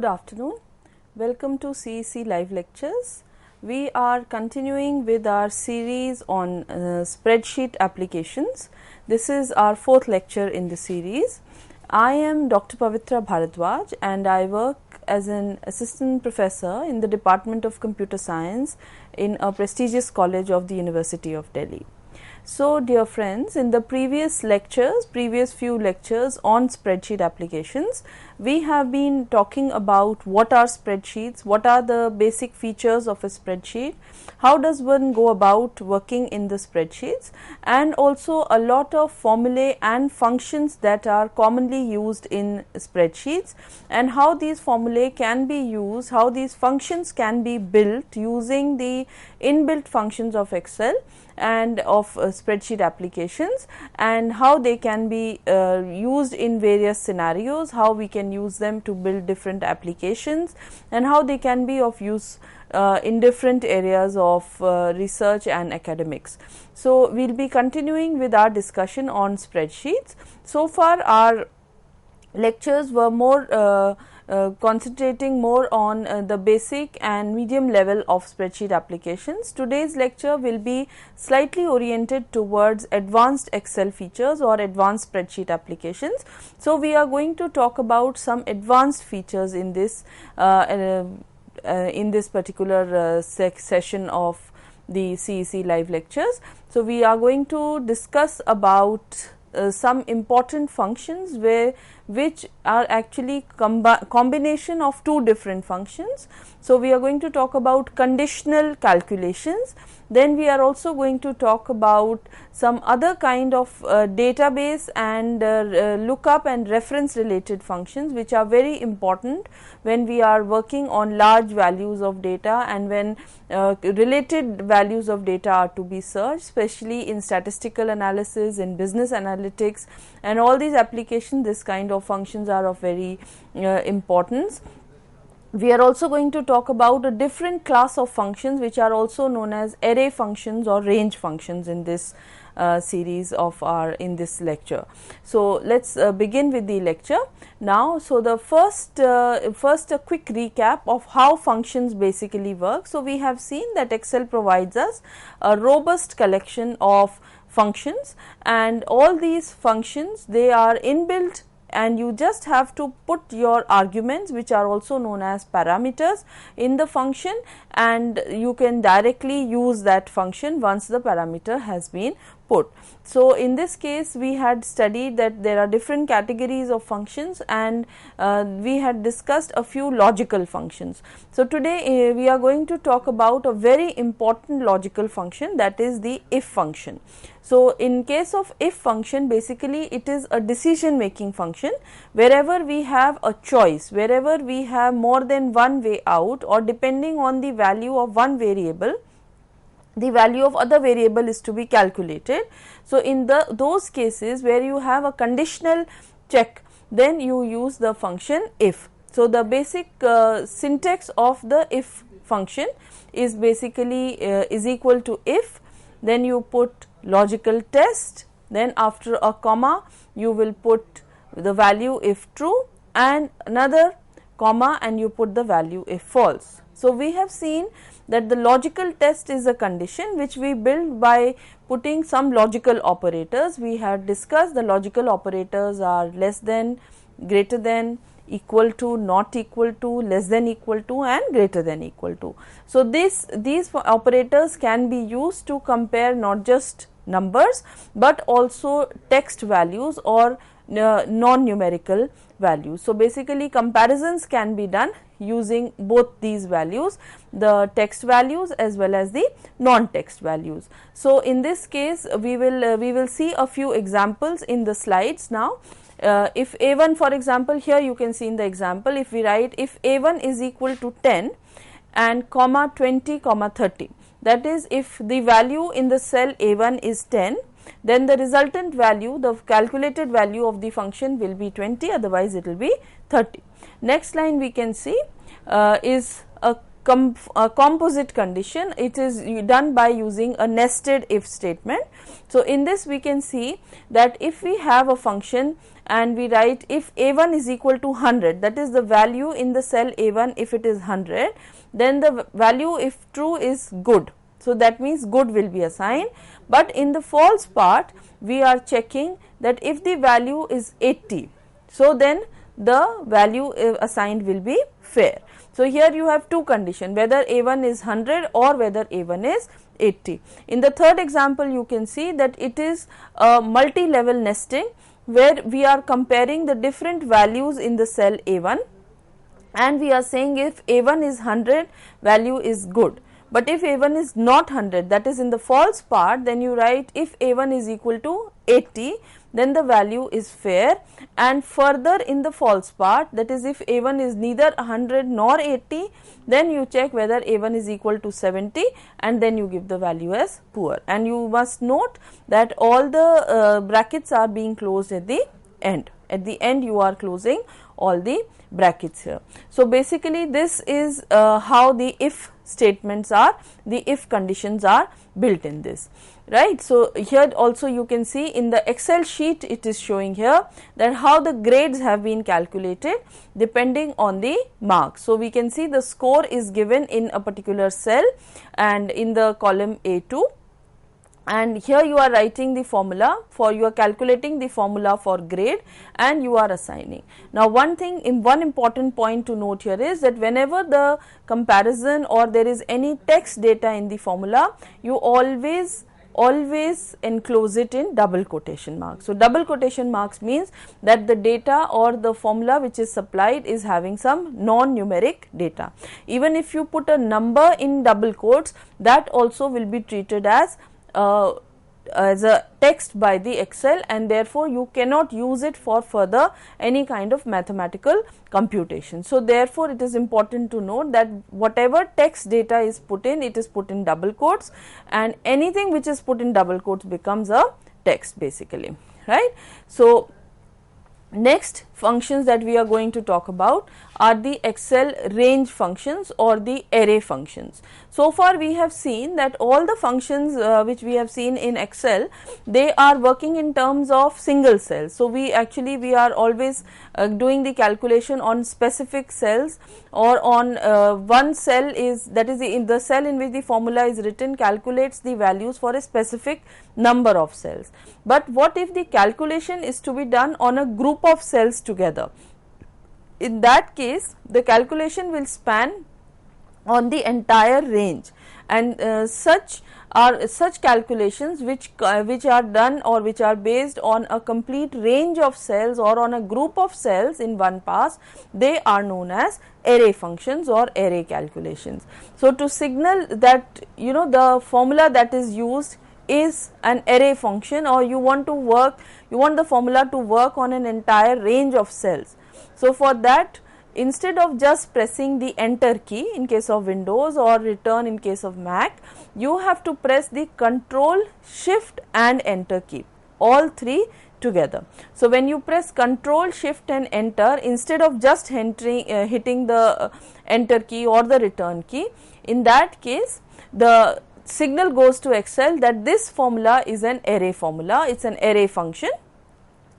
Good afternoon. Welcome to CEC live lectures. We are continuing with our series on spreadsheet applications. This is our fourth lecture in the series. I am Dr. Pavitra Bharadwaj and I work as an assistant professor in the Department of Computer Science in a prestigious college of the University of Delhi. So, dear friends, in the previous few lectures on spreadsheet applications, we have been talking about what are spreadsheets, what are the basic features of a spreadsheet, how does one go about working in the spreadsheets, and also a lot of formulae and functions that are commonly used in spreadsheets, and how these formulae can be used, how these functions can be built using the inbuilt functions of Excel and of spreadsheet applications, and how they can be used in various scenarios, how we can use them to build different applications, and how they can be of use in different areas of research and academics. So, we will be continuing with our discussion on spreadsheets. So far our lectures were more concentrating more on the basic and medium level of spreadsheet applications. Today's lecture will be slightly oriented towards advanced Excel features or advanced spreadsheet applications. So, we are going to talk about some advanced features in this particular session of the CEC live lectures. So, we are going to discuss about some important functions which are actually combination of two different functions. So, we are going to talk about conditional calculations, then we are also going to talk about some other kind of database and lookup and reference related functions which are very important when we are working on large values of data and when related values of data are to be searched, especially in statistical analysis, in business analytics, and all these applications. This kind of functions are of very importance. We are also going to talk about a different class of functions which are also known as array functions or range functions in this series of in this lecture. So, let us begin with the lecture now. So, the first a quick recap of how functions basically work. So, we have seen that Excel provides us a robust collection of functions, and all these functions, they are inbuilt, and you just have to put your arguments, which are also known as parameters, in the function, and you can directly use that function once the parameter has been put. So, in this case we had studied that there are different categories of functions, and we had discussed a few logical functions. So, today we are going to talk about a very important logical function, that is the if function. So, in case of if function, basically it is a decision making function wherever we have a choice, wherever we have more than one way out, or depending on the value of one variable, the value of other variable is to be calculated. So, in those cases where you have a conditional check, then you use the function if. So, the basic syntax of the if function is basically is equal to if, then you put logical test, then after a comma you will put the value if true, and another comma and you put the value if false. So, we have seen that the logical test is a condition which we build by putting some logical operators. We had discussed the logical operators are less than, greater than, equal to, not equal to, less than equal to, and greater than equal to. So, these operators can be used to compare not just numbers, but also text values or non-numerical values. So, basically comparisons can be done using both these values, the text values as well as the non-text values. So, in this case we will see a few examples in the slides now. If A1, for example, here you can see in the example, if we write if A1 is equal to 10 and comma 20 comma 30, that is, if the value in the cell A1 is 10, then the resultant value, the calculated value of the function will be 20, otherwise it will be 30. Next line we can see is a composite condition. It is done by using a nested if statement. So, in this we can see that if we have a function and we write if a1 is equal to 100, that is the value in the cell a1 if it is 100, then the value if true is good. So, that means good will be assigned, but in the false part we are checking that if the value is 80, so then the value assigned will be fair. So, here you have two conditions, whether a1 is 100 or whether a1 is 80. In the third example you can see that it is a multi-level nesting where we are comparing the different values in the cell a1 and we are saying if a1 is 100, value is good. But if a1 is not 100, that is in the false part, then you write if a1 is equal to 80, then the value is fair, and further in the false part, that is if a1 is neither 100 nor 80, then you check whether a1 is equal to 70 and then you give the value as poor. And you must note that all the brackets are being closed at the end. At the end you are closing all the brackets here. So, basically this is how the if statements are, the if conditions are built in this, right. So, here also you can see in the Excel sheet it is showing here that how the grades have been calculated depending on the marks. So, we can see the score is given in a particular cell and in the column A2, and here you are writing the formula for, you are calculating the formula for grade and you are assigning. Now, one important point to note here is that whenever the comparison or there is any text data in the formula, you always enclose it in double quotation marks. So, double quotation marks means that the data or the formula which is supplied is having some non-numeric data. Even if you put a number in double quotes, that also will be treated as a text by the Excel, and therefore you cannot use it for further any kind of mathematical computation. So, therefore, it is important to note that whatever text data is put in, it is put in double quotes, and anything which is put in double quotes becomes a text basically, right. So, next functions that we are going to talk about are the Excel range functions or the array functions. So far we have seen that all the functions which we have seen in Excel, they are working in terms of single cells. So, we are always doing the calculation on specific cells or on one cell, is that is in the cell in which the formula is written calculates the values for a specific number of cells. But what if the calculation is to be done on a group of cells together? In that case, the calculation will span on the entire range, and such calculations which are done or which are based on a complete range of cells or on a group of cells in one pass, they are known as array functions or array calculations. So, to signal that the formula that is used is an array function, or you want the formula to work on an entire range of cells. So, for that, instead of just pressing the enter key in case of Windows or return in case of Mac, you have to press the Control, Shift and Enter key, all three together. So, when you press Control, Shift and Enter, instead of just hitting the enter key or the return key, in that case the signal goes to Excel that this formula is an array formula, it is an array function,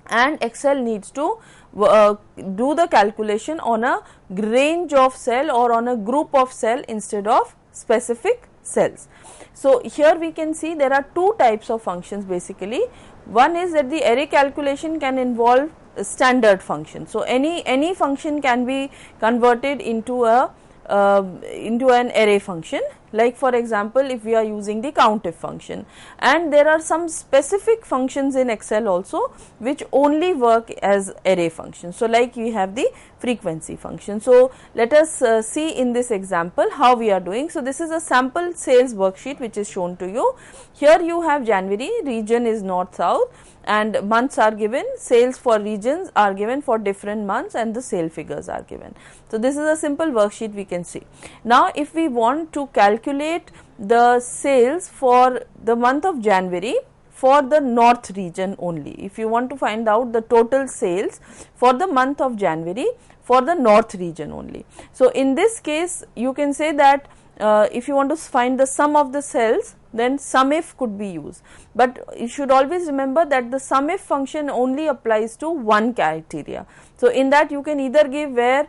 and Excel needs to do the calculation on a range of cell or on a group of cell instead of specific cells. So, here we can see there are two types of functions basically. One is that the array calculation can involve standard function. So, any function can be converted into an array function, like for example, if we are using the Countif function, and there are some specific functions in Excel also which only work as array functions. So, like we have the frequency function. So, let us see in this example how we are doing. So, this is a sample sales worksheet which is shown to you. Here you have January, region is north south, and months are given, sales for regions are given for different months, and the sale figures are given. So, this is a simple worksheet we can see. Now, if we want to calculate the sales for the month of January for the north region only. If you want to find out the total sales for the month of January for the north region only. So, in this case you can say that if you want to find the sum of the cells, then SUMIF could be used, but you should always remember that the SUMIF function only applies to one criteria. So, in that you can either give where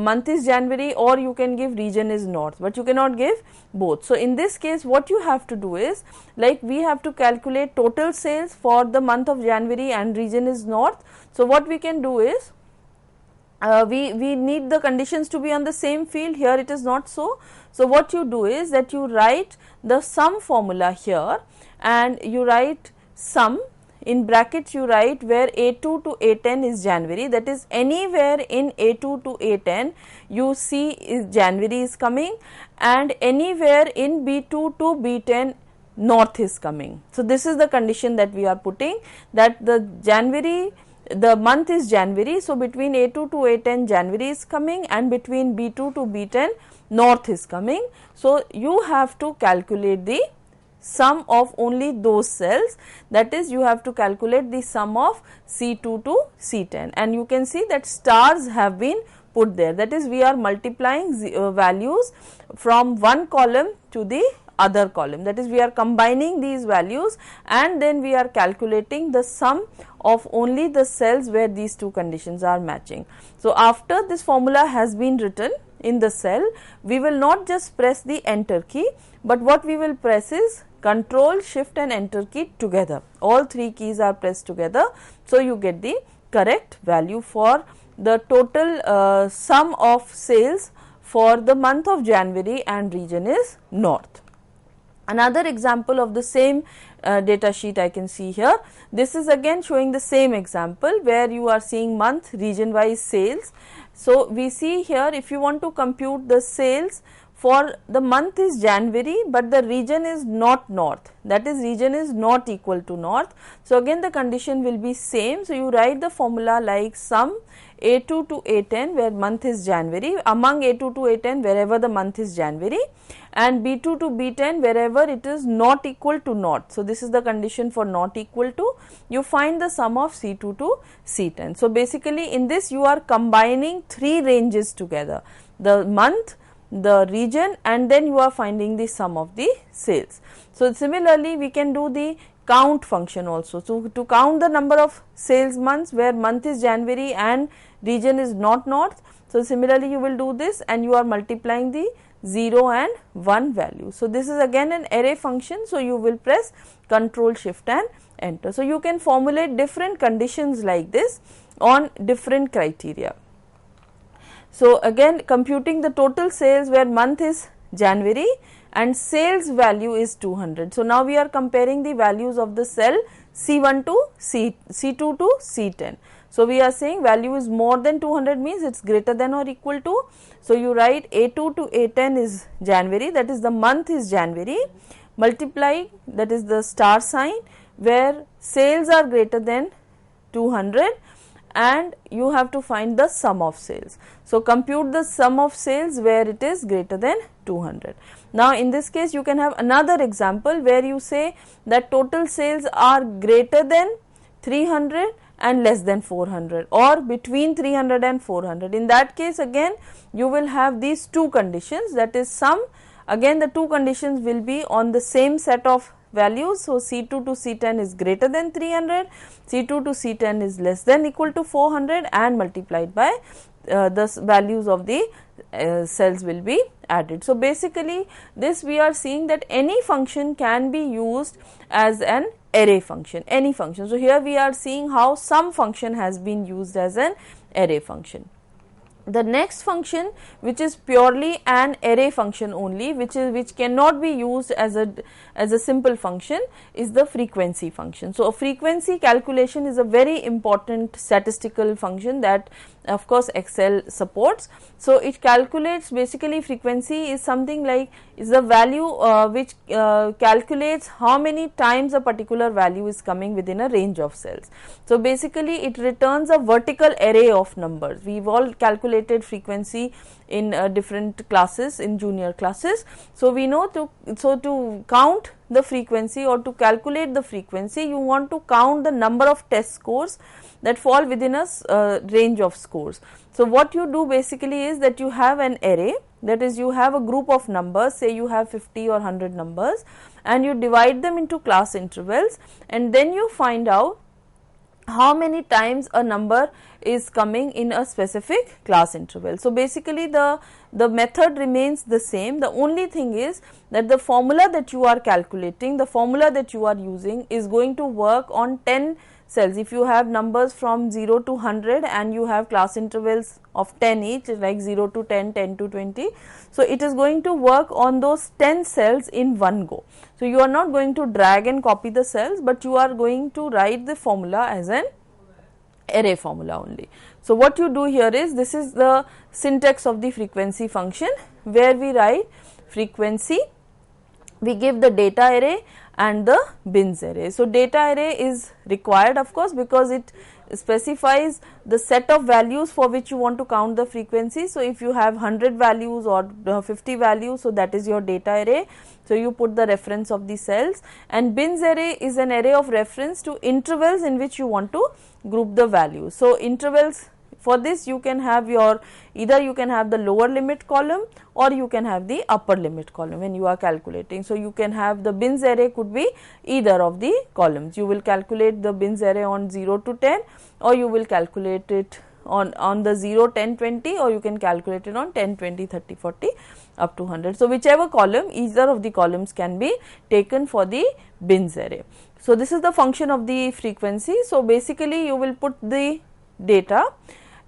month is January, or you can give region is north, but you cannot give both. So, in this case what you have to do is, like, we have to calculate total sales for the month of January and region is north. So, what we can do is, we need the conditions to be on the same field. Here it is not so. So, what you do is that you write the sum formula here, and you write sum, in brackets you write where A2 to A10 is January, that is anywhere in A2 to A10 you see is January is coming, and anywhere in B2 to B10 north is coming. So, this is the condition that we are putting, that the month is January. So, between A2 to A10 January is coming, and between B2 to B10 north is coming. So, you have to calculate the sum of only those cells, that is you have to calculate the sum of C2 to C10, and you can see that stars have been put there, that is we are multiplying values from one column to the other column, that is we are combining these values and then we are calculating the sum of only the cells where these two conditions are matching. So, after this formula has been written in the cell, we will not just press the enter key, but what we will press is Control, Shift and Enter key together. All three keys are pressed together. So, you get the correct value for the total sum of sales for the month of January and region is north. Another example of the same data sheet I can see here. This is again showing the same example where you are seeing month region wise sales. So, we see here, if you want to compute the sales for the month is January, but the region is not north, that is region is not equal to north. So, again the condition will be same. So, you write the formula like sum A2 to A10 where month is January, among A2 to A10 wherever the month is January, and B2 to B10 wherever it is not equal to north. So, this is the condition for not equal to, you find the sum of C2 to C10. So, basically in this you are combining three ranges together, the month, the region, and then you are finding the sum of the sales. So, similarly we can do the count function also. So, to count the number of sales months where month is January and region is not north. So, similarly you will do this and you are multiplying the 0 and 1 value. So, this is again an array function. So, you will press Control, Shift and Enter. So, you can formulate different conditions like this on different criteria. So, again computing the total sales where month is January and sales value is 200. So, now we are comparing the values of the cell C1 to C2 to C10. So, we are saying value is more than 200 means it is greater than or equal to. So, you write A2 to A10 is January, that is the month is January, multiply, that is the star sign where sales are greater than 200, and you have to find the sum of sales. So, compute the sum of sales where it is greater than 200. Now, in this case you can have another example where you say that total sales are greater than 300 and less than 400 or between 300 and 400. In that case again you will have these two conditions, that is sum, again the two conditions will be on the same set of values. So, C2 to C10 is greater than 300, C2 to C10 is less than equal to 400 and multiplied by the values of the cells will be added. So, basically this we are seeing that any function can be used as an array function, any function. So, here we are seeing how sum function has been used as an array function. The next function which is purely an array function only, which cannot be used as a simple function, is the frequency function. So, a frequency calculation is a very important statistical function that of course Excel supports. So, it calculates, basically frequency is something like is the value which calculates how many times a particular value is coming within a range of cells. So, basically it returns a vertical array of numbers. We have all calculated frequency in different classes, in junior classes. So, we know to count the frequency or to calculate the frequency, you want to count the number of test scores that fall within a range of scores. So, what you do basically is that you have an array, that is you have a group of numbers, say you have 50 or 100 numbers, and you divide them into class intervals, and then you find out how many times a number is coming in a specific class interval. So, basically the method remains the same. The only thing is that the formula that you are calculating, the formula that you are using is going to work on 10 cells. If you have numbers from 0 to 100 and you have class intervals of 10 each, like 0 to 10, 10 to 20. So, it is going to work on those 10 cells in one go. So, you are not going to drag and copy the cells, but you are going to write the formula as an array formula only. So, what you do here is, this is the syntax of the frequency function, where we write frequency, we give the data array and the bins array. So, data array is required of course, because it specifies the set of values for which you want to count the frequency. So, if you have 100 values or 50 values, so that is your data array. So, you put the reference of the cells, and bins array is an array of reference to intervals in which you want to group the values. So, intervals, for this you can have your, either you can have the lower limit column or you can have the upper limit column when you are calculating. So, you can have the bins array could be either of the columns. You will calculate the bins array on 0 to 10, or you will calculate it on the 0, 10, 20, or you can calculate it on 10, 20, 30, 40 up to 100. So, whichever column, either of the columns can be taken for the bins array. So, this is the function of the frequency. So, basically you will put the data,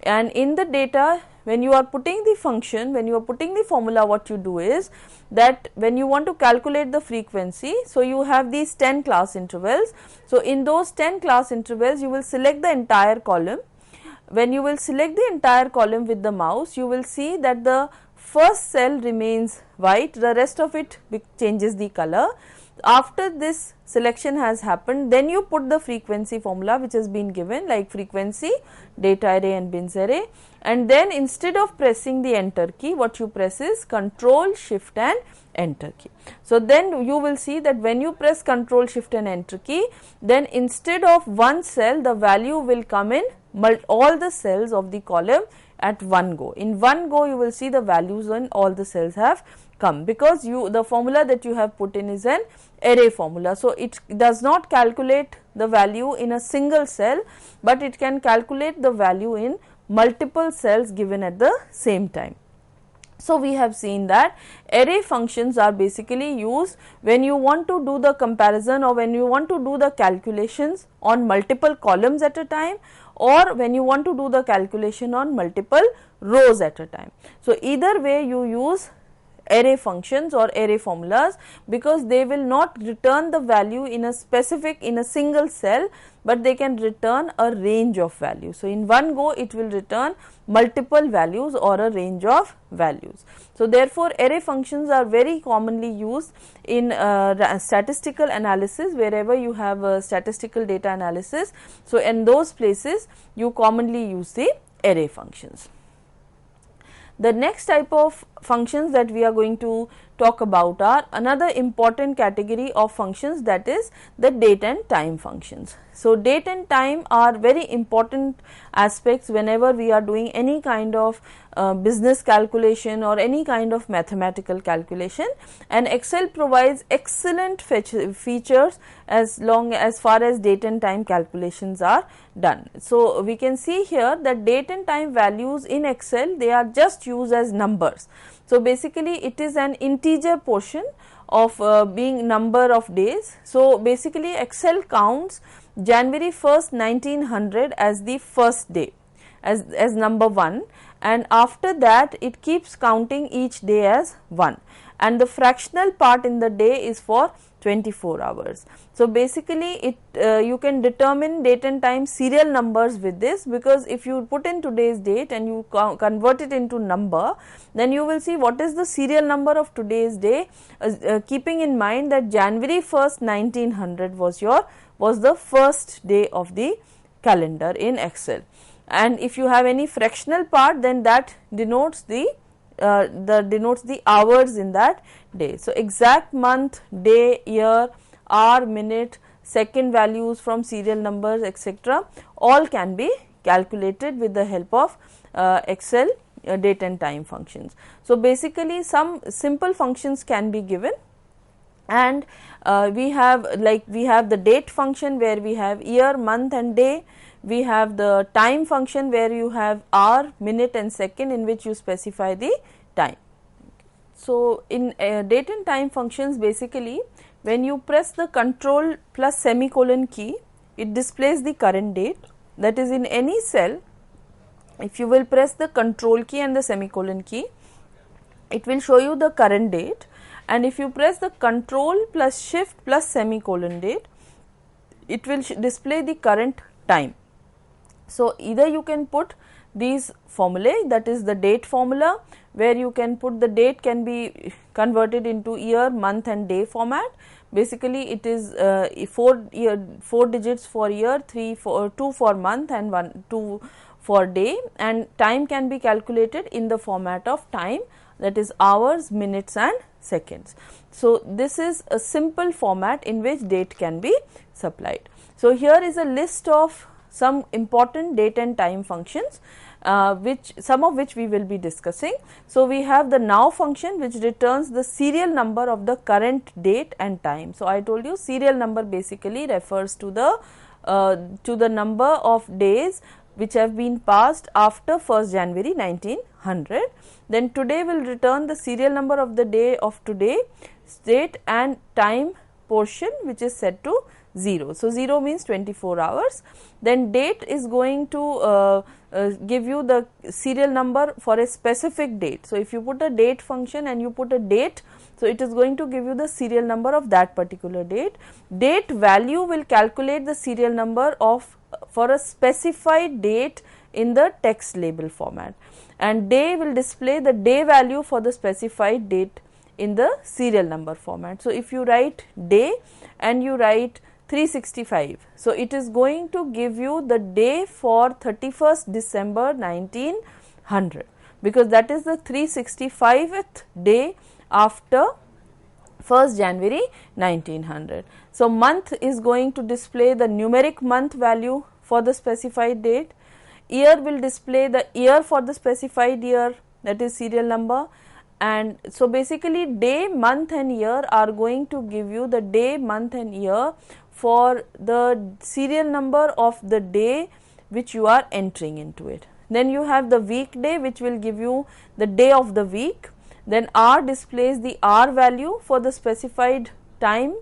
and in the data, when you are putting the function, when you are putting the formula, what you do is that when you want to calculate the frequency, so you have these 10 class intervals. So, in those 10 class intervals, you will select the entire column. When you will select the entire column with the mouse, you will see that the first cell remains white, the rest of it changes the color. After this selection has happened, then you put the frequency formula which has been given, like frequency, data array and bins array, and then instead of pressing the enter key, what you press is Control Shift and enter key. So, then you will see that when you press Control Shift and enter key, then instead of one cell, the value will come in all the cells of the column at one go. In one go, you will see the values on all the cells have come, because the formula that you have put in is an array formula. So, it does not calculate the value in a single cell, but it can calculate the value in multiple cells given at the same time. So, we have seen that array functions are basically used when you want to do the comparison, or when you want to do the calculations on multiple columns at a time, or when you want to do the calculation on multiple rows at a time. So, either way you use array functions or array formulas, because they will not return the value in a single cell, but they can return a range of values. So, in one go it will return multiple values or a range of values. So, therefore, array functions are very commonly used in statistical analysis, wherever you have statistical data analysis. So, in those places you commonly use the array functions. The next type of functions that we are going to talk about are another important category of functions, that is the date and time functions. So, date and time are very important aspects whenever we are doing any kind of business calculation or any kind of mathematical calculation, and Excel provides excellent features as far as date and time calculations are done. So, we can see here that date and time values in Excel, they are just used as numbers. So, basically it is an integer portion of being number of days. So, basically Excel counts January 1st 1900 as the first day, as number 1, and after that it keeps counting each day as 1, and the fractional part in the day is for 24 hours. So, basically you can determine date and time serial numbers with this, because if you put in today's date and you convert it into number, then you will see what is the serial number of today's day, keeping in mind that January 1st 1900 was the first day of the calendar in Excel. And if you have any fractional part, then that denotes the that denotes the hours in that day. So, exact month, day, year, hour, minute, second values from serial numbers, etc., all can be calculated with the help of Excel date and time functions. So, basically some simple functions can be given, and we have the date function where we have year, month and day. We have the time function where you have hour, minute and second, in which you specify the time. So, in date and time functions, basically when you press the control plus semicolon key, it displays the current date. That is, in any cell, if you will press the control key and the semicolon key, it will show you the current date, and if you press the control plus shift plus semicolon date, it will display the current time. So, either you can put these formulae, that is the date formula, where you can put the date can be converted into year, month and day format. Basically, it is 4 digits for year, 2 for month and 2 for day, and time can be calculated in the format of time, that is hours, minutes and seconds. So, this is a simple format in which date can be supplied. So, here is a list of some important date and time functions, some of which we will be discussing. So, we have the now function, which returns the serial number of the current date and time. So, I told you serial number basically refers to the number of days which have been passed after 1st January 1900. Then today will return the serial number of the day of today, date and time portion, which is set to 0. So, 0 means 24 hours. Then date is going to give you the serial number for a specific date. So, if you put a date function and you put a date, so it is going to give you the serial number of that particular date. Date value will calculate the serial number for a specified date in the text label format, and day will display the day value for the specified date in the serial number format. So, if you write day and you write 365, so it is going to give you the day for 31st December 1900, because that is the 365th day after 1st January 1900. So, month is going to display the numeric month value for the specified date. Year will display the year for the specified year, that is serial number. And so, basically day, month and year are going to give you the day, month and year for the serial number of the day which you are entering into it. Then you have the weekday, which will give you the day of the week. Then hour displays the hour value for the specified time,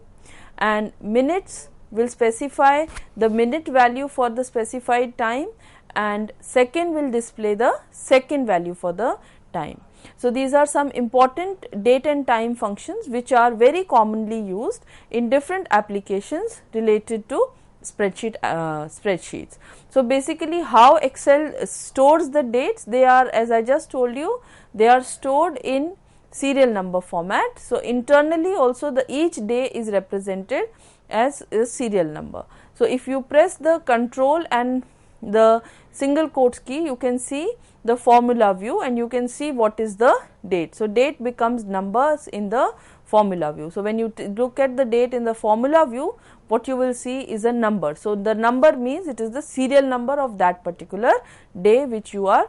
and minutes will specify the minute value for the specified time, and second will display the second value for the time. So, these are some important date and time functions which are very commonly used in different applications related to spreadsheets. So, basically how Excel stores the dates, they are, as I just told you, they are stored in serial number format. So, internally also each day is represented as a serial number. So, if you press the control and the single quotes key, you can see the formula view and you can see what is the date. So, date becomes numbers in the formula view. So, when you look at the date in the formula view, what you will see is a number. So, the number means it is the serial number of that particular day which you are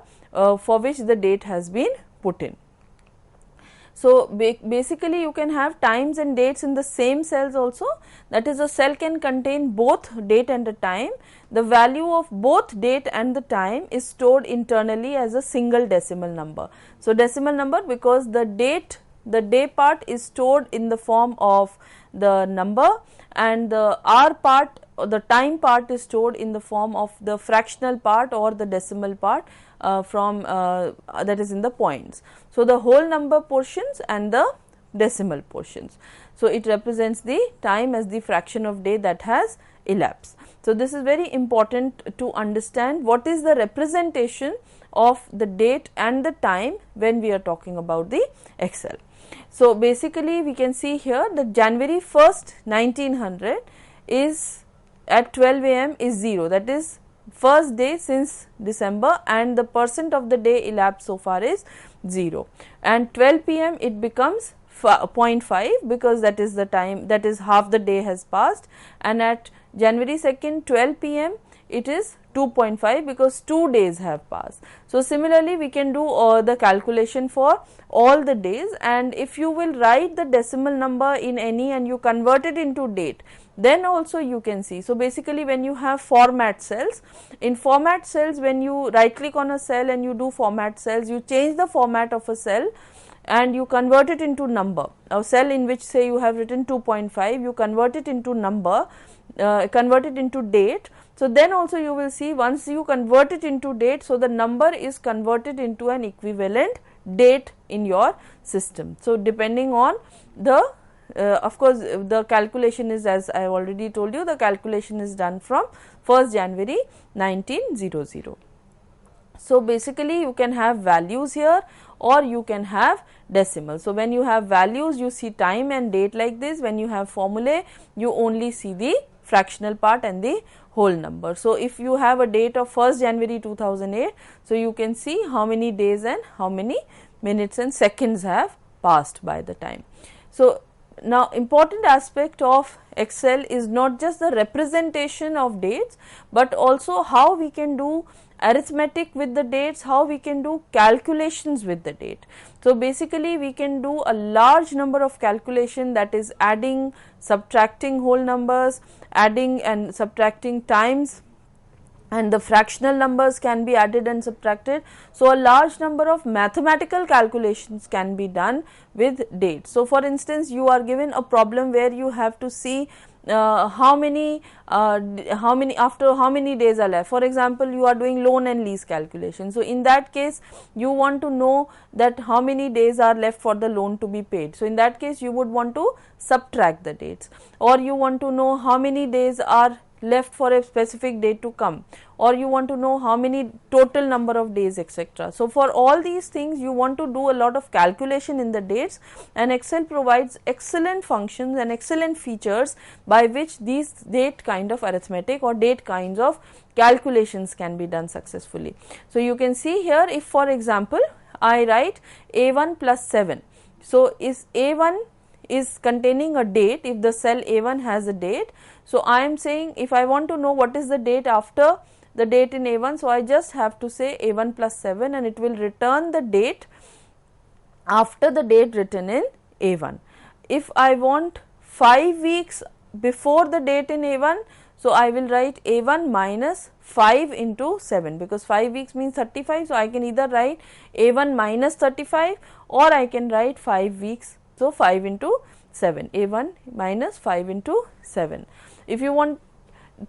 for which the date has been put in. So, basically you can have times and dates in the same cells also, that is, a cell can contain both date and the time. The value of both date and the time is stored internally as a single decimal number. So, decimal number because the day part is stored in the form of the number, and the hour part or the time part is stored in the form of the fractional part or the decimal part that is in the points. So, the whole number portions and the decimal portions. So, it represents the time as the fraction of day that has elapsed. So, this is very important to understand what is the representation of the date and the time when we are talking about the Excel. So, basically we can see here that January 1st 1900 is at 12 am is 0, that is first day since December, and the percent of the day elapsed so far is 0, and 12 p.m. it becomes 0.5 because that is the time, that is half the day has passed, and at January 2nd 12 p.m. it is 2.5 because 2 days have passed. So, similarly we can do the calculation for all the days, and if you will write the decimal number in any and you convert it into date, then also you can see. So, basically when you have format cells, in format cells when you right click on a cell and you do format cells, you change the format of a cell and you convert it into number. A cell in which say you have written 2.5, you convert it into number, convert it into date. So, then also you will see once you convert it into date, so the number is converted into an equivalent date in your system. So, depending on the of course, the calculation is, as I have already told you, the calculation is done from 1st January 1900. So, basically you can have values here or you can have decimals. So, when you have values you see time and date like this, when you have formulae you only see the fractional part and the whole number. So, if you have a date of 1st January 2008, so you can see how many days and how many minutes and seconds have passed by the time. So, now important aspect of Excel is not just the representation of dates, but also how we can do arithmetic with the dates, how we can do calculations with the date. So, basically we can do a large number of calculation, that is adding, subtracting whole numbers, adding and subtracting times, and the fractional numbers can be added and subtracted. So, a large number of mathematical calculations can be done with dates. So, for instance, you are given a problem where you have to see how many after how many days are left. For example, you are doing loan and lease calculation. So, in that case you want to know that how many days are left for the loan to be paid. So, in that case you would want to subtract the dates, or you want to know how many days are left for a specific date to come, or you want to know how many total number of days, etc. So, for all these things you want to do a lot of calculation in the dates, and Excel provides excellent functions and excellent features by which these date kind of arithmetic or date kinds of calculations can be done successfully. So, you can see here, if for example I write A1 plus 7. So, is A1 is containing a date, if the cell A1 has a date. So, I am saying if I want to know what is the date after the date in A1, so I just have to say A1 plus 7 and it will return the date after the date written in A1. If I want 5 weeks before the date in A1, so I will write A1 minus 5 into 7, because 5 weeks means 35. So, I can either write A1 minus 35 or I can write 5 weeks. So, 5 into 7, A1 minus 5 into 7. If you want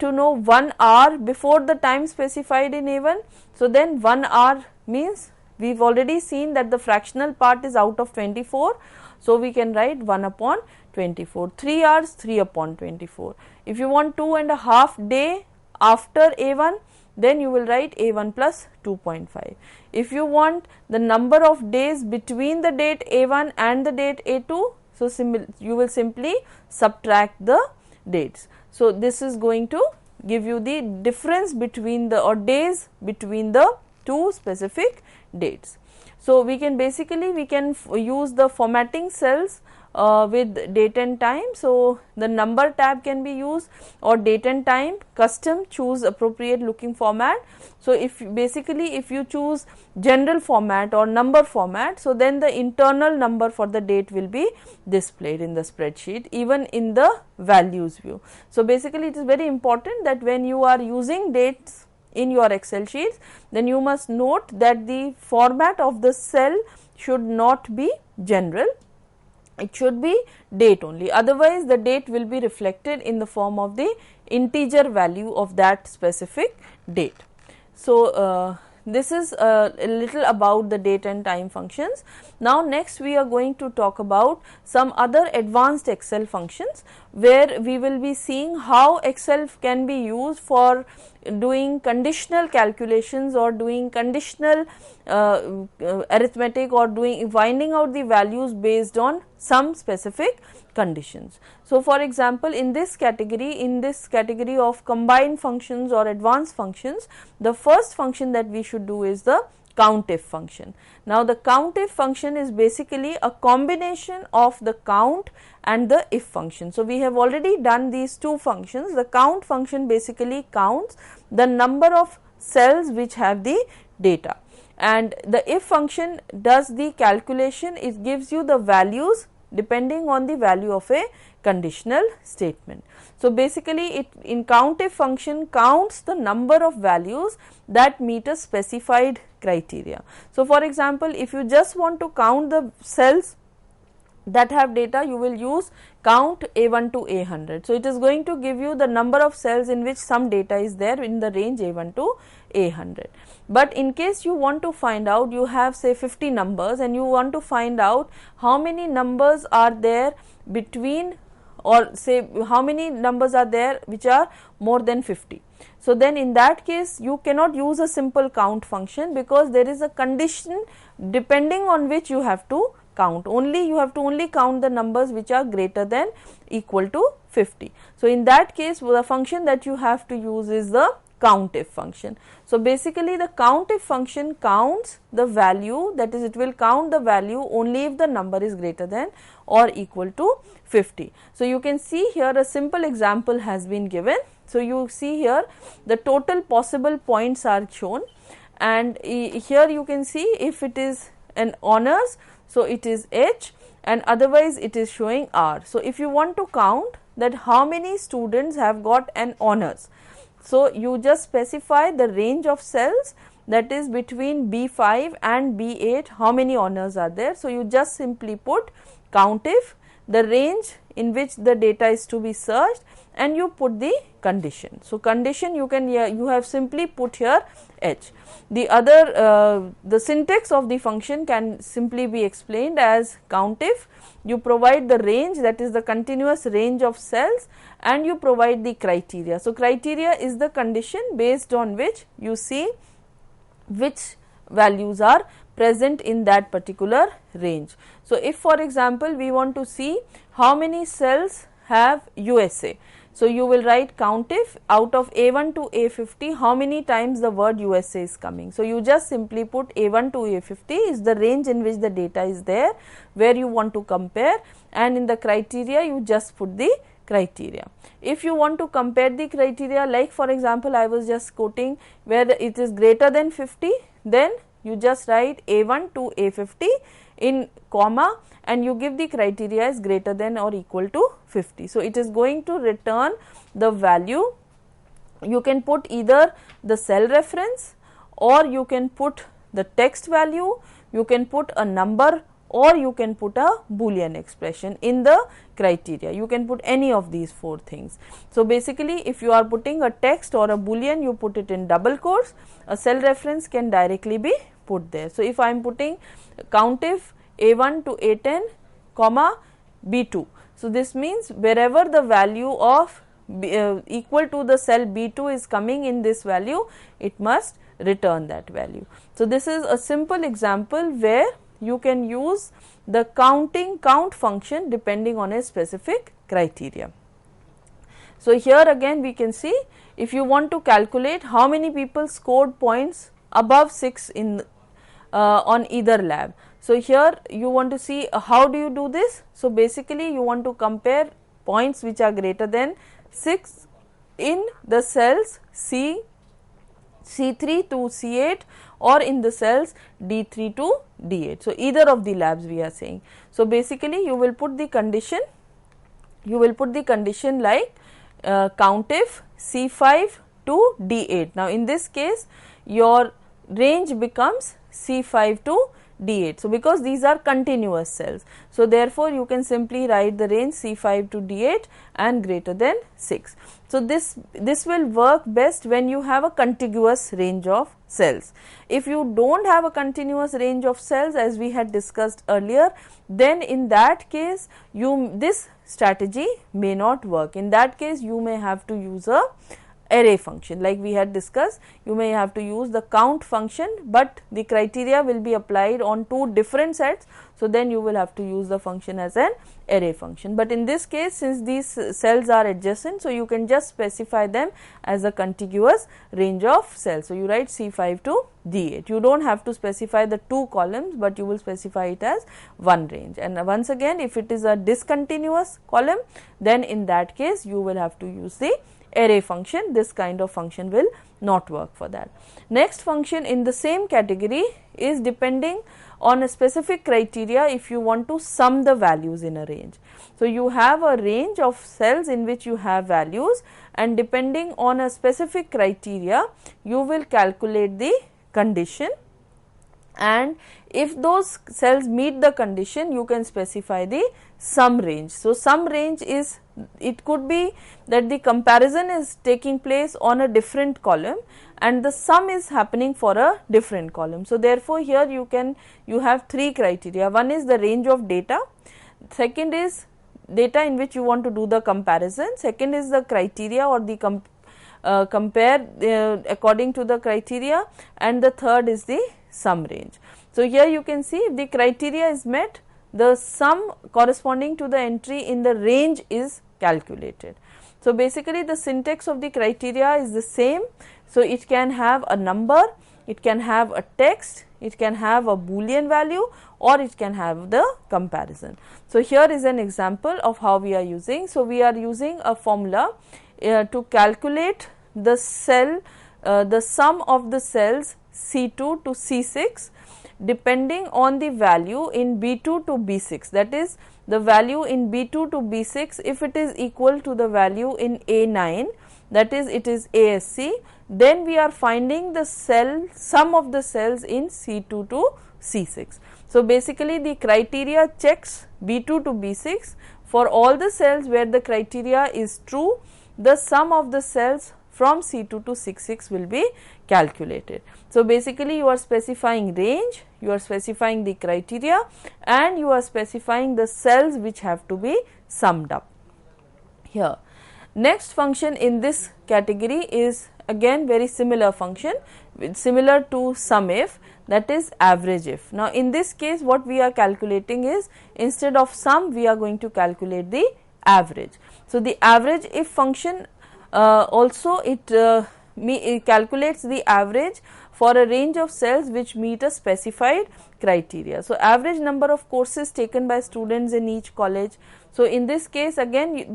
to know 1 hour before the time specified in A1, so then 1 hour means we have already seen that the fractional part is out of 24. So, we can write 1 upon 24, 3 hours 3 upon 24. If you want 2.5 day after A1, then you will write A1 plus 2.5. If you want the number of days between the date A1 and the date A2, so you will simply subtract the dates. So, this is going to give you the difference between the days between the two specific dates. So, we can basically use the formatting cells with date and time. So, the number tab can be used, or date and time, custom, choose appropriate looking format. So, if you choose general format or number format, so then the internal number for the date will be displayed in the spreadsheet, even in the values view. So, basically it is very important that when you are using dates in your Excel sheets, then you must note that the format of the cell should not be general, it should be date only, otherwise the date will be reflected in the form of the integer value of that specific date. So, this is a little about the date and time functions. Now, next we are going to talk about some other advanced Excel functions, where we will be seeing how Excel can be used for doing conditional calculations or doing conditional arithmetic, or finding out the values based on some specific conditions. So, for example, in this category of combined functions or advanced functions, the first function that we should do is the Countif function. Now the Countif function is basically a combination of the count and the if function. So we have already done these two functions. The count function basically counts the number of cells which have the data, and the if function does the calculation. It gives you the values depending on the value of a conditional statement. So basically it in Countif function counts the number of values that meet a specified criteria. So for example, if you just want to count the cells that have data, you will use count A1 to A100. So it is going to give you the number of cells in which some data is there in the range A1 to A100. But in case you want to find out, you have say 50 numbers and you want to find out how many numbers are there between, or say how many numbers are there which are more than 50. So then in that case you cannot use a simple count function, because there is a condition depending on which you have to count. You have to only count the numbers which are greater than equal to 50. So in that case the function that you have to use is the Countif function. So basically the Countif function counts the value, that is it will count the value only if the number is greater than or equal to 50. So you can see here a simple example has been given. So you see here the total possible points are shown, and here you can see if it is an honors, so it is H, and otherwise it is showing R. So if you want to count that how many students have got an honors, so you just specify the range of cells, that is between B5 and B8 how many honors are there. So you just simply put Countif, the range in which the data is to be searched, and you put the condition. So condition you can, you have simply put here H. The other the syntax of the function can simply be explained as Countif. You provide the range, that is the continuous range of cells, and you provide the criteria. So criteria is the condition based on which you see which values are present in that particular range. So if for example we want to see how many cells have USA, so you will write Countif out of A1 to A50 how many times the word USA is coming. So you just simply put A1 to A50 is the range in which the data is there where you want to compare, and in the criteria you just put the criteria. If you want to compare the criteria, like for example I was just quoting where it is greater than 50, then you just write A1 to A50 in comma and you give the criteria is greater than or equal to 50. So it is going to return the value. You can put either the cell reference, or you can put the text value, you can put a number, or you can put a Boolean expression in the criteria. You can put any of these four things. So basically if you are putting a text or a Boolean, you put it in double quotes. A cell reference can directly be put there. So if I am putting Countif A1 to A10 comma B2, so this means wherever the value of equal to the cell B2 is coming in this value, it must return that value. So this is a simple example where you can use the count function depending on a specific criteria. So here again we can see if you want to calculate how many people scored points above 6 in on either lab. So here you want to see how do you do this. So basically you want to compare points which are greater than 6 in the cells C3 to C8 or in the cells D3 to D8. So either of the labs we are saying. So basically you will put the condition, like Countif C5 to D8. Now in this case your range becomes C5 to D8. So because these are continuous cells, so therefore you can simply write the range C5 to D8 and greater than 6. So this will work best when you have a contiguous range of cells. If you don't have a continuous range of cells, as we had discussed earlier, then in that case this strategy may not work. In that case you may have to use a array function. Like we had discussed, you may have to use the count function, but the criteria will be applied on two different sets. So, then you will have to use the function as an array function, but in this case, since these cells are adjacent, so you can just specify them as a contiguous range of cells. So, you write C5 to D8, you do not have to specify the two columns, but you will specify it as one range. And once again, if it is a discontinuous column, then in that case you will have to use the array function. This kind of function will not work for that. Next function in the same category is depending on a specific criteria if you want to sum the values in a range. So, you have a range of cells in which you have values, and depending on a specific criteria you will calculate the condition, and if those cells meet the condition you can specify the sum range. So, sum range is, it could be that the comparison is taking place on a different column and the sum is happening for a different column. So, therefore, here you have three criteria. One is the range of data, second is data in which you want to do the comparison, second is the criteria or the compare according to the criteria, and the third is the sum range. So, here you can see if the criteria is met, the sum corresponding to the entry in the range is calculated. So, basically the syntax of the criteria is the same. So, it can have a number, it can have a text, it can have a boolean value, or it can have the comparison. So, here is an example of how we are using. So, we are using a formula to calculate the cell, the sum of the cells C2 to C6 depending on the value in B2 to B6, that is the value in B2 to B6 if it is equal to the value in A9, that is it is ASC, then we are finding the sum of the cells in C2 to C6. So, basically the criteria checks B2 to B6 for all the cells where the criteria is true, the sum of the cells from C2 to C6 will be calculated. So, basically you are specifying range, you are specifying the criteria, and you are specifying the cells which have to be summed up here. Next function in this category is again very similar function, similar to SUMIF, that is average if. Now, in this case what we are calculating is, instead of sum we are going to calculate the average. So, the average if function also it calculates the average for a range of cells which meet a specified criteria. So, average number of courses taken by students in each college. So, in this case again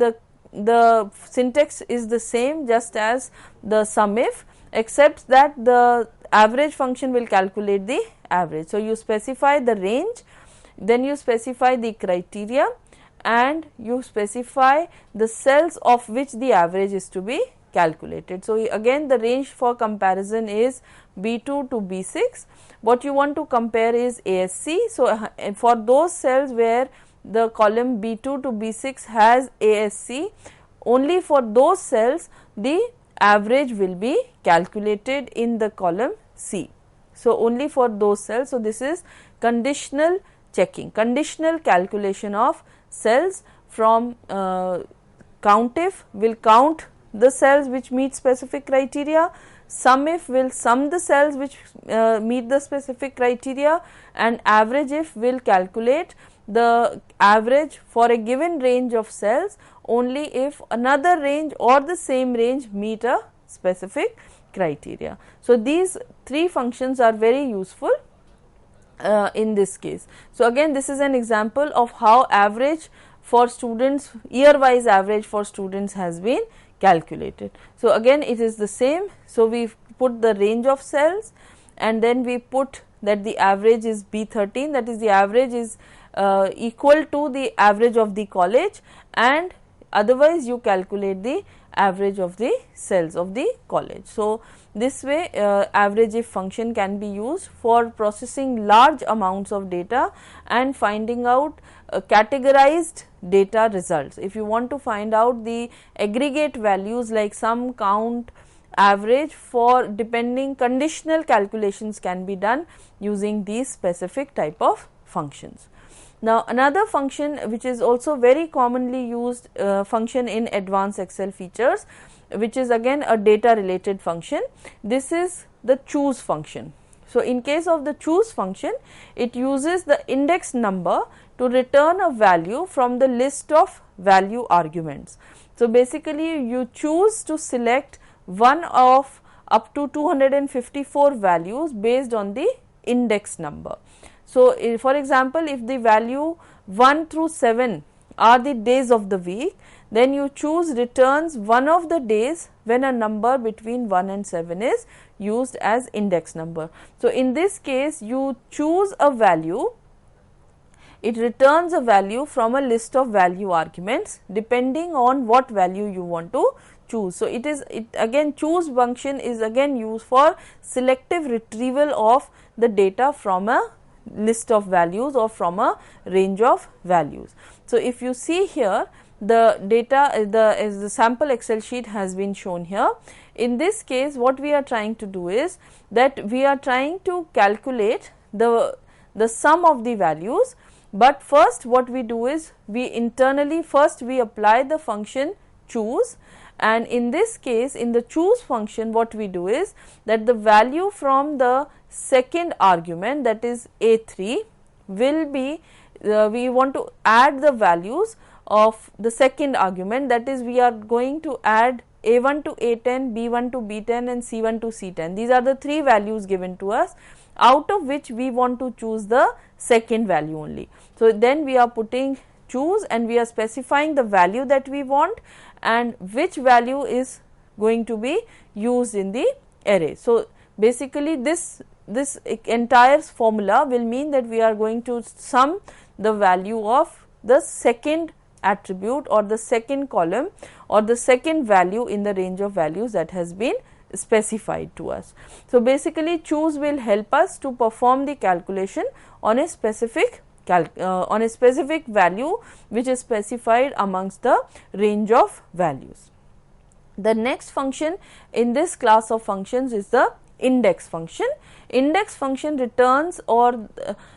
the syntax is the same just as the SUMIF, except that the average function will calculate the average. So, you specify the range, then you specify the criteria, and you specify the cells of which the average is to be calculated. So, again the range for comparison is B2 to B6. What you want to compare is ASC. So, for those cells where the column B2 to B6 has ASC, only for those cells the average will be calculated in the column C. So, only for those cells. So, this is conditional checking, conditional calculation of cells from Countif will count the cells which meet specific criteria, SUMIF will sum the cells which meet the specific criteria, and average if will calculate the average for a given range of cells only if another range or the same range meet a specific criteria. So, these three functions are very useful in this case. So, again this is an example of how average for students, year wise average for students has been calculated. So, again it is the same. So, we put the range of cells and then we put that the average is B13, that is the average is equal to the average of the college, and otherwise you calculate the average of the cells of the college. So, this way average if function can be used for processing large amounts of data and finding out categorized data results. If you want to find out the aggregate values like sum, count, average, for depending conditional calculations can be done using these specific type of functions. Now, another function which is also very commonly used function in advanced Excel features, which is again a data related function. This is the choose function. So, in case of the choose function, it uses the index number to return a value from the list of value arguments. So, basically you choose to select one of up to 254 values based on the index number. So, for example, if the value 1 through 7 are the days of the week, then you choose returns one of the days when a number between 1 and 7 is used as index number. So, in this case you choose a value, it returns a value from a list of value arguments depending on what value you want to choose. So, it again choose function is again used for selective retrieval of the data from a list of values or from a range of values. So, if you see here, the data the sample Excel sheet has been shown here. In this case, what we are trying to do is that we are trying to calculate the sum of the values, but first what we do is we internally first we apply the function choose, and in this case in the choose function what we do is that the value from the second argument, that is A3, will be we want to add the values of the second argument, that is we are going to add A1 to A10, B1 to B10 and C1 to C10. These are the three values given to us, out of which we want to choose the second value only. So, then we are putting choose and we are specifying the value that we want and which value is going to be used in the array. So, basically this entire formula will mean that we are going to sum the value of the second attribute or the second column or the second value in the range of values that has been specified to us. So, basically choose will help us to perform the calculation on a specific value which is specified amongst the range of values. The next function in this class of functions is the index function. Index function returns or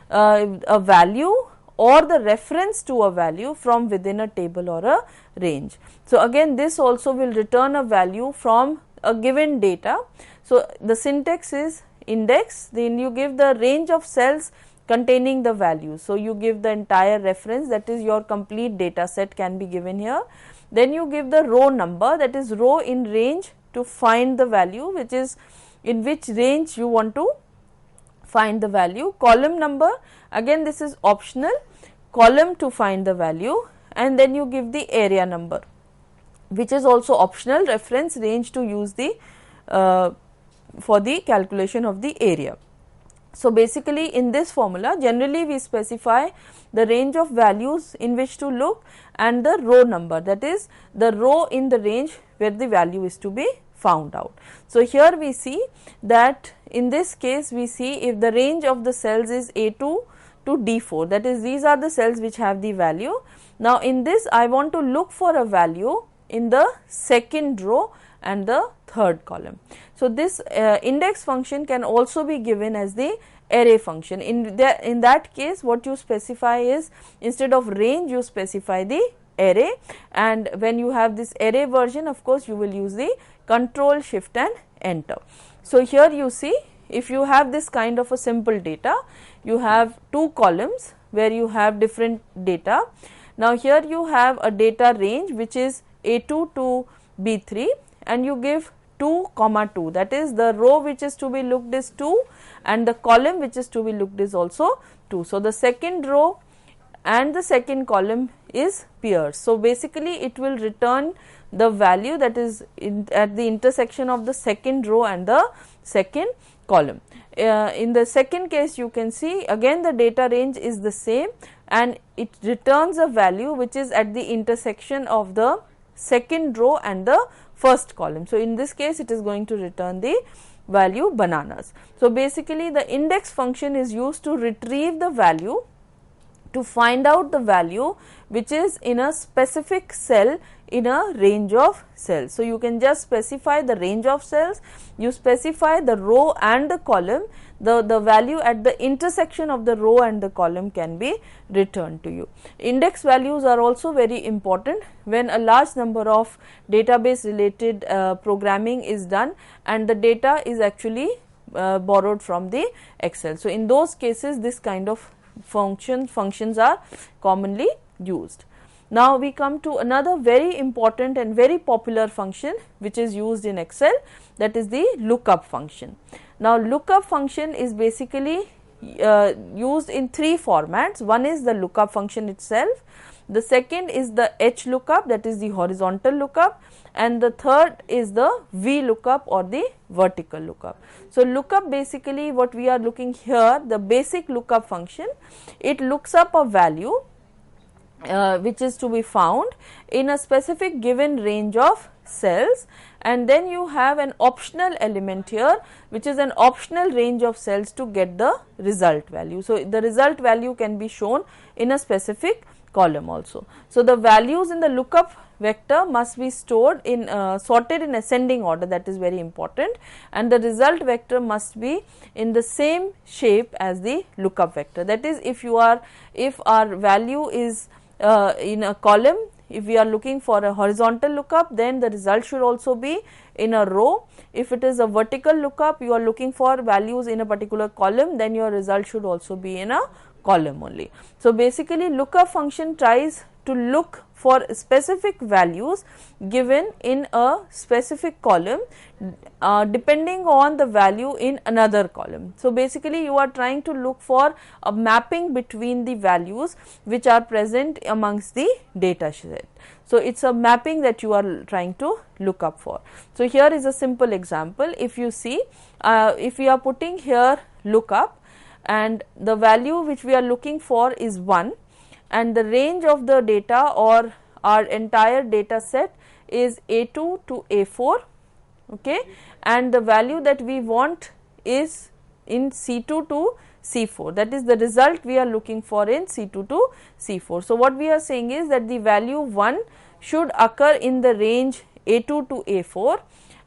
a value or the reference to a value from within a table or a range. So, again this also will return a value from a given data. So, the syntax is index, then you give the range of cells containing the value. So, you give the entire reference, that is your complete data set can be given here. Then you give the row number, that is row in range to find the value, which is in which range you want to find the value. Column number, again this is optional, column to find the value, and then you give the area number, which is also optional, reference range to use the for the calculation of the area. So, basically in this formula generally we specify the range of values in which to look and the row number, that is the row in the range where the value is to be found out. So, here we see that in this case we see if the range of the cells is A2 to D4, that is these are the cells which have the value. Now, in this I want to look for a value in the second row and the third column. So, this index function can also be given as the array function. In that case what you specify is instead of range you specify the array, and when you have this array version of course you will use the Control Shift and Enter. So, here you see if you have this kind of a simple data, you have two columns where you have different data. Now, here you have a data range which is A2 to B3 and you give 2, 2, that is the row which is to be looked is 2 and the column which is to be looked is also 2. So, the second row and the second column is pairs. So, basically it will return the value that is at the intersection of the second row and the second column. In the second case you can see again the data range is the same and it returns a value which is at the intersection of the second row and the first column. So, in this case it is going to return the value bananas. So, basically the index function is used to retrieve the value, to find out the value which is in a specific cell in a range of cells. So, you can just specify the range of cells, you specify the row and the column, the value at the intersection of the row and the column can be returned to you. Index values are also very important when a large number of database related programming is done and the data is actually borrowed from the Excel. So, in those cases this kind of functions are commonly used. Now, we come to another very important and very popular function which is used in Excel, that is the lookup function. Now, lookup function is basically used in three formats. One is the lookup function itself, the second is the H lookup, that is the horizontal lookup, and the third is the V lookup or the vertical lookup. So, lookup basically what we are looking here, the basic lookup function, it looks up a value which is to be found in a specific given range of cells, and then you have an optional element here which is an optional range of cells to get the result value. So, the result value can be shown in a specific column also. So, the values in the lookup vector must be stored in sorted in ascending order, that is very important, and the result vector must be in the same shape as the lookup vector. That is, if our value is in a column, if we are looking for a horizontal lookup, then the result should also be in a row. If it is a vertical lookup, you are looking for values in a particular column, then your result should also be in a column only. So, basically lookup function tries to look for specific values given in a specific column depending on the value in another column. So, basically you are trying to look for a mapping between the values which are present amongst the data set. So, it is a mapping that you are trying to look up for. So, here is a simple example. If you see, if we are putting here lookup and the value which we are looking for is 1, and the range of the data or our entire data set is A2 to A4, okay, and the value that we want is in C2 to C4, that is the result we are looking for in C2 to C4. So, what we are saying is that the value 1 should occur in the range A2 to A4,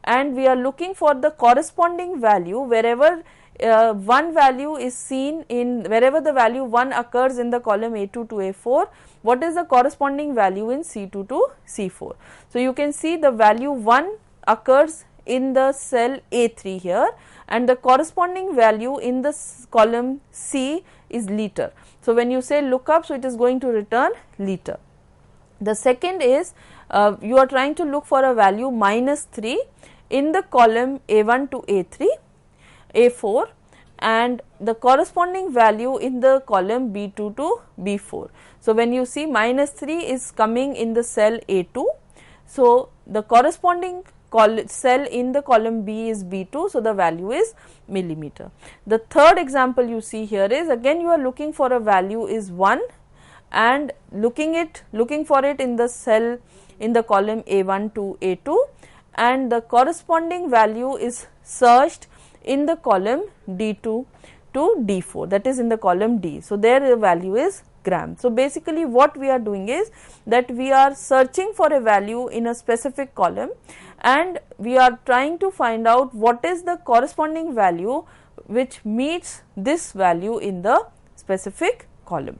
and we are looking for the corresponding value wherever one value is seen in, wherever the value 1 occurs in the column A2 to A4, what is the corresponding value in C2 to C4. So, you can see the value 1 occurs in the cell A3 here, and the corresponding value in the column C is liter. So, when you say lookup, so it is going to return liter. The second is you are trying to look for a value -3 in the column A1 to A3, A4, and the corresponding value in the column B2 to B4. So, when you see -3 is coming in the cell A2, so the corresponding cell in the column B is B2, so the value is millimeter. The third example you see here is again you are looking for a value is 1 and looking for it in the cell in the column A1 to A2, and the corresponding value is searched in the column D2 to D4, that is in the column D. So, there the value is gram. So, basically what we are doing is that we are searching for a value in a specific column and we are trying to find out what is the corresponding value which meets this value in the specific column.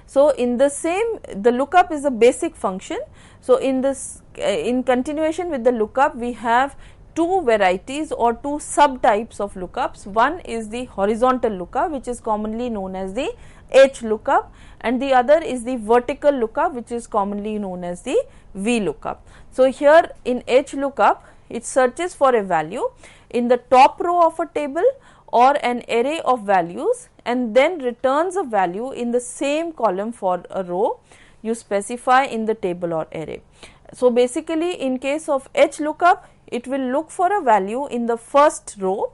So, in the same, the lookup is a basic function. So, in this in continuation with the lookup, we have two varieties or two subtypes of lookups. One is the horizontal lookup, which is commonly known as the H lookup, and the other is the vertical lookup, which is commonly known as the V lookup. So, here in H lookup, it searches for a value in the top row of a table or an array of values and then returns a value in the same column for a row you specify in the table or array. So, basically in case of H lookup, it will look for a value in the first row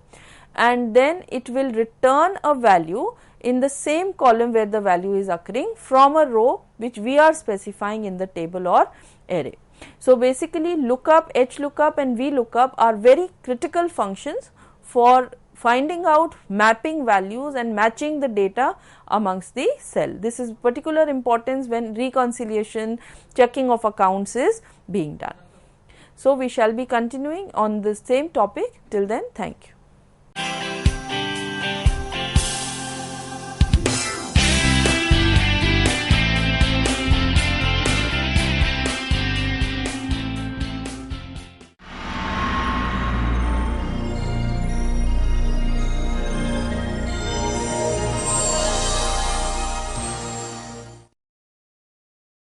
and then it will return a value in the same column where the value is occurring from a row which we are specifying in the table or array. So, basically lookup, H lookup and V lookup are very critical functions for finding out, mapping values and matching the data amongst the cell. This is particular importance when reconciliation, checking of accounts is being done. So, we shall be continuing on the same topic. Till then, thank you.